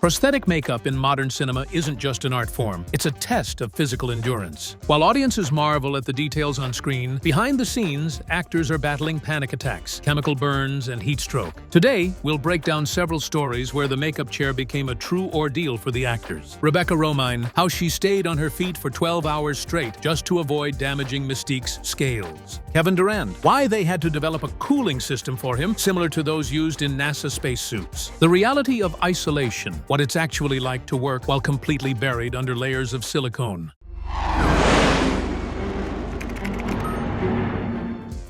Prosthetic makeup in modern cinema isn't just an art form, it's a test of physical endurance. While audiences marvel at the details on screen, behind the scenes, actors are battling panic attacks, chemical burns, and heat stroke. Today, we'll break down several stories where the makeup chair became a true ordeal for the actors. Rebecca Romijn, how she stayed on her feet for 12 hours straight just to avoid damaging Mystique's scales. Kevin Durand, why they had to develop a cooling system for him similar to those used in NASA spacesuits. The reality of isolation, what it's actually like to work while completely buried under layers of silicone.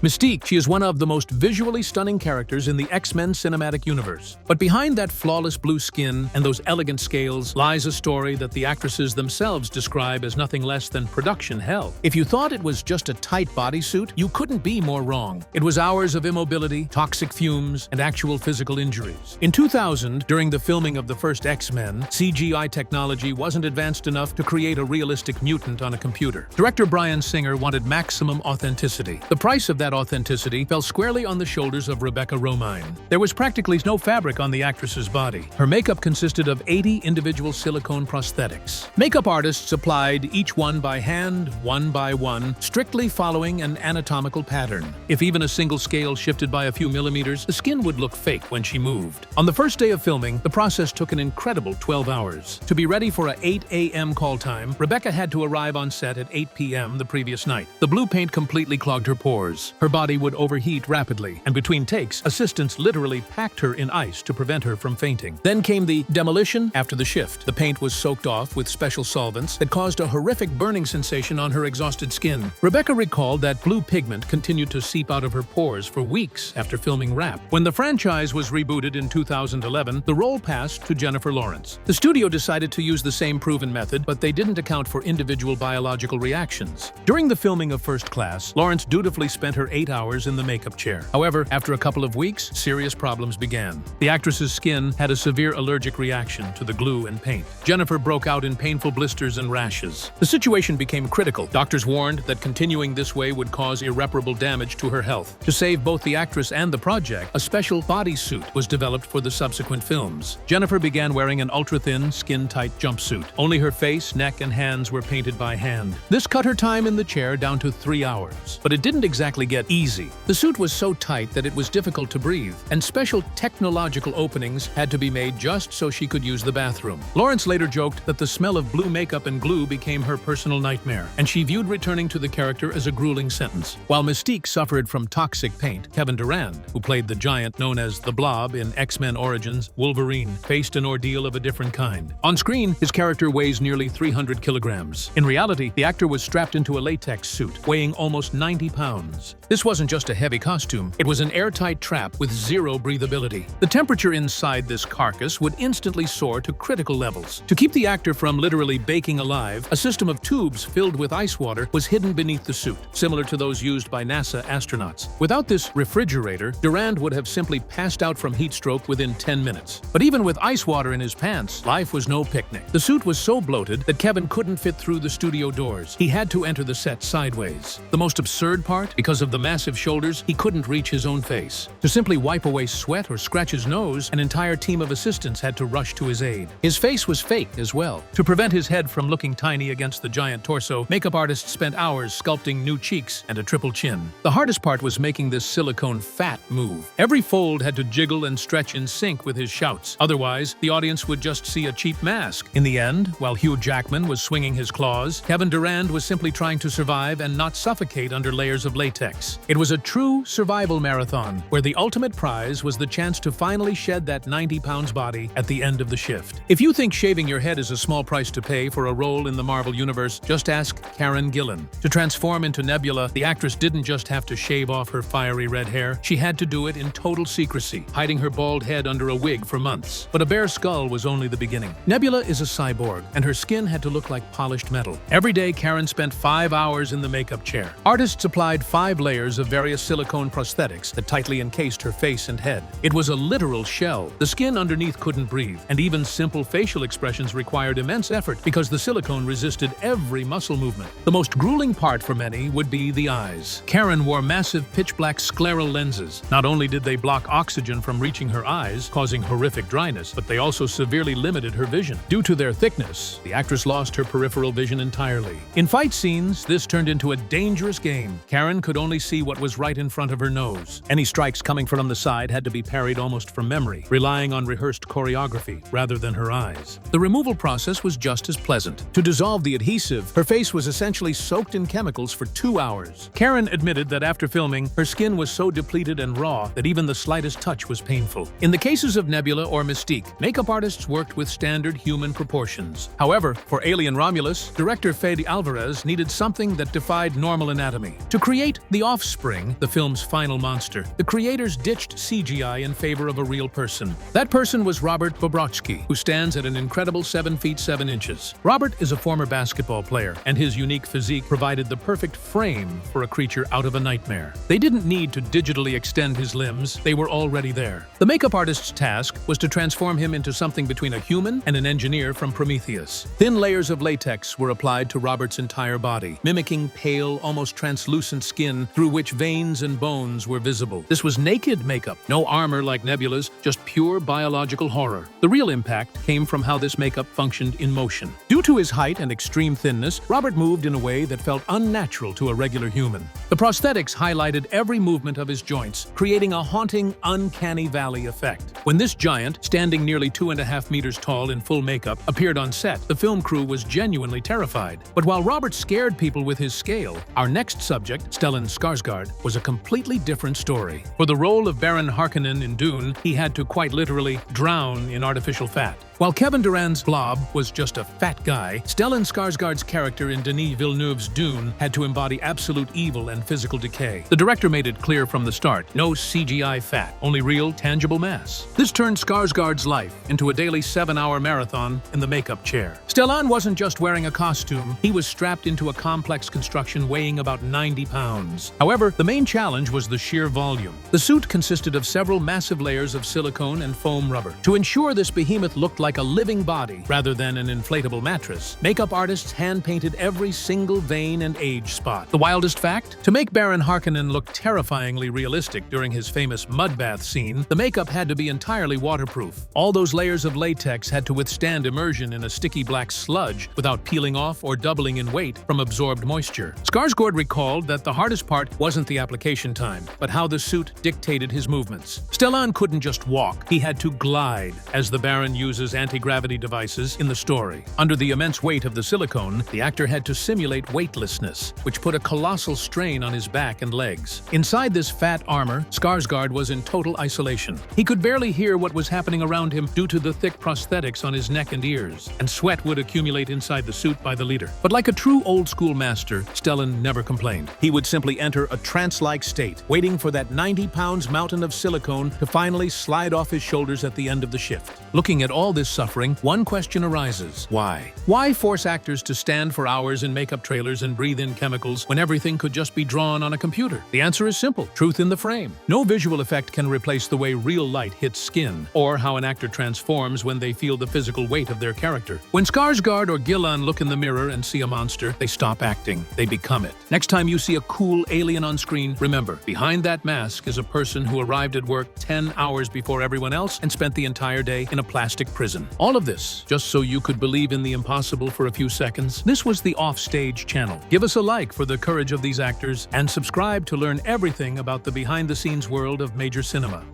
Mystique, she is one of the most visually stunning characters in the X-Men cinematic universe. But behind that flawless blue skin and those elegant scales lies a story that the actresses themselves describe as nothing less than production hell. If you thought it was just a tight bodysuit, you couldn't be more wrong. It was hours of immobility, toxic fumes, and actual physical injuries. In 2000, during the filming of the first X-Men, CGI technology wasn't advanced enough to create a realistic mutant on a computer. Director Bryan Singer wanted maximum authenticity. The price of that authenticity fell squarely on the shoulders of Rebecca Romijn. There was practically no fabric on the actress's body. Her makeup consisted of 80 individual silicone prosthetics. Makeup artists applied each one by hand, one by one, strictly following an anatomical pattern. If even a single scale shifted by a few millimeters, the skin would look fake when she moved. On the first day of filming, the process took an incredible 12 hours. To be ready for a 8 a.m. call time, Rebecca had to arrive on set at 8 p.m. the previous night. The blue paint completely clogged her pores. Her body would overheat rapidly, and between takes, assistants literally packed her in ice to prevent her from fainting. Then came the demolition after the shift. The paint was soaked off with special solvents that caused a horrific burning sensation on her exhausted skin. Rebecca recalled that blue pigment continued to seep out of her pores for weeks after filming Wrap. When the franchise was rebooted in 2011, the role passed to Jennifer Lawrence. The studio decided to use the same proven method, but they didn't account for individual biological reactions. During the filming of First Class, Lawrence dutifully spent her 8 hours in the makeup chair. However, after a couple of weeks, serious problems began. The actress's skin had a severe allergic reaction to the glue and paint. Jennifer broke out in painful blisters and rashes. The situation became critical. Doctors warned that continuing this way would cause irreparable damage to her health. To save both the actress and the project, a special bodysuit was developed for the subsequent films. Jennifer began wearing an ultra-thin, skin-tight jumpsuit. Only her face, neck, and hands were painted by hand. This cut her time in the chair down to 3 hours. But it didn't exactly get easy. The suit was so tight that it was difficult to breathe, and special technological openings had to be made just so she could use the bathroom. Lawrence later joked that the smell of blue makeup and glue became her personal nightmare, and she viewed returning to the character as a grueling sentence. While Mystique suffered from toxic paint, Kevin Durand, who played the giant known as the Blob in X-Men Origins, Wolverine, faced an ordeal of a different kind. On screen, his character weighs nearly 300 kilograms. In reality, the actor was strapped into a latex suit, weighing almost 90 pounds. This wasn't just a heavy costume, it was an airtight trap with zero breathability. The temperature inside this carcass would instantly soar to critical levels. To keep the actor from literally baking alive, a system of tubes filled with ice water was hidden beneath the suit, similar to those used by NASA astronauts. Without this refrigerator, Durand would have simply passed out from heat stroke within 10 minutes. But even with ice water in his pants, life was no picnic. The suit was so bloated that Kevin couldn't fit through the studio doors. He had to enter the set sideways. The most absurd part, because of the massive shoulders, he couldn't reach his own face. To simply wipe away sweat or scratch his nose, an entire team of assistants had to rush to his aid. His face was fake as well. To prevent his head from looking tiny against the giant torso, makeup artists spent hours sculpting new cheeks and a triple chin. The hardest part was making this silicone fat move. Every fold had to jiggle and stretch in sync with his shouts. Otherwise, the audience would just see a cheap mask. In the end, while Hugh Jackman was swinging his claws, Kevin Durand was simply trying to survive and not suffocate under layers of latex. It was a true survival marathon, where the ultimate prize was the chance to finally shed that 90 pounds body at the end of the shift. If you think shaving your head is a small price to pay for a role in the Marvel Universe, just ask Karen Gillan. To transform into Nebula, the actress didn't just have to shave off her fiery red hair, she had to do it in total secrecy, hiding her bald head under a wig for months. But a bare skull was only the beginning. Nebula is a cyborg, and her skin had to look like polished metal. Every day, Karen spent 5 hours in the makeup chair. Artists applied 5 layers layers of various silicone prosthetics that tightly encased her face and head. It was a literal shell. The skin underneath couldn't breathe, and even simple facial expressions required immense effort because the silicone resisted every muscle movement. The most grueling part for many would be the eyes. Karen wore massive pitch-black scleral lenses. Not only did they block oxygen from reaching her eyes, causing horrific dryness, but they also severely limited her vision. Due to their thickness, the actress lost her peripheral vision entirely. In fight scenes, this turned into a dangerous game. Karen could only see what was right in front of her nose. Any strikes coming from the side had to be parried almost from memory, relying on rehearsed choreography rather than her eyes. The removal process was just as pleasant. To dissolve the adhesive, her face was essentially soaked in chemicals for 2 hours. Karen admitted that after filming, her skin was so depleted and raw that even the slightest touch was painful. In the cases of Nebula or Mystique, makeup artists worked with standard human proportions. However, for Alien Romulus, director Fede Alvarez needed something that defied normal anatomy. To create the Offspring, the film's final monster, the creators ditched CGI in favor of a real person. That person was Robert Bobrovsky, who stands at an incredible 7 feet 7 inches. Robert is a former basketball player, and his unique physique provided the perfect frame for a creature out of a nightmare. They didn't need to digitally extend his limbs, they were already there. The makeup artist's task was to transform him into something between a human and an engineer from Prometheus. Thin layers of latex were applied to Robert's entire body, mimicking pale, almost translucent skin through which veins and bones were visible. This was naked makeup, no armor like Nebula's, just pure biological horror. The real impact came from how this makeup functioned in motion. Due to his height and extreme thinness, Robert moved in a way that felt unnatural to a regular human. The prosthetics highlighted every movement of his joints, creating a haunting, uncanny valley effect. When this giant, standing nearly 2.5 meters tall in full makeup, appeared on set, the film crew was genuinely terrified. But while Robert scared people with his scale, our next subject, Stellan Skarsgard, was a completely different story. For the role of Baron Harkonnen in Dune, he had to quite literally drown in artificial fat. While Kevin Durand's Blob was just a fat guy, Stellan Skarsgard's character in Denis Villeneuve's Dune had to embody absolute evil and physical decay. The director made it clear from the start, no CGI fat, only real, tangible mass. This turned Skarsgard's life into a daily 7-hour marathon in the makeup chair. Stellan wasn't just wearing a costume, he was strapped into a complex construction weighing about 90 pounds. However, the main challenge was the sheer volume. The suit consisted of several massive layers of silicone and foam rubber. To ensure this behemoth looked like a living body rather than an inflatable mattress, makeup artists hand-painted every single vein and age spot. The wildest fact? To make Baron Harkonnen look terrifyingly realistic during his famous mud bath scene, the makeup had to be entirely waterproof. All those layers of latex had to withstand immersion in a sticky black sludge without peeling off or doubling in weight from absorbed moisture. Skarsgård recalled that the hardest part wasn't the application time, but how the suit dictated his movements. Stellan couldn't just walk, he had to glide, as the Baron uses anti-gravity devices in the story. Under the immense weight of the silicone, the actor had to simulate weightlessness, which put a colossal strain on his back and legs. Inside this fat armor, Skarsgård was in total isolation. He could barely hear what was happening around him due to the thick prosthetics on his neck and ears, and sweat would accumulate inside the suit by the liter. But like a true old-school master, Stellan never complained. He would simply enter a trance-like state, waiting for that 90-pound mountain of silicone to finally slide off his shoulders at the end of the shift. Looking at all this suffering, one question arises. Why? Why force actors to stand for hours in makeup trailers and breathe in chemicals when everything could just be drawn on a computer? The answer is simple. Truth in the frame. No visual effect can replace the way real light hits skin, or how an actor transforms when they feel the physical weight of their character. When Skarsgard or Gillan look in the mirror and see a monster, they stop acting. They become it. Next time you see a cool alien on screen, remember, behind that mask is a person who arrived at work 10 hours before everyone else and spent the entire day in a plastic prison. All of this, just so you could believe in the impossible for a few seconds. This was the Offstage channel. Give us a like for the courage of these actors and subscribe to learn everything about the behind-the-scenes world of major cinema.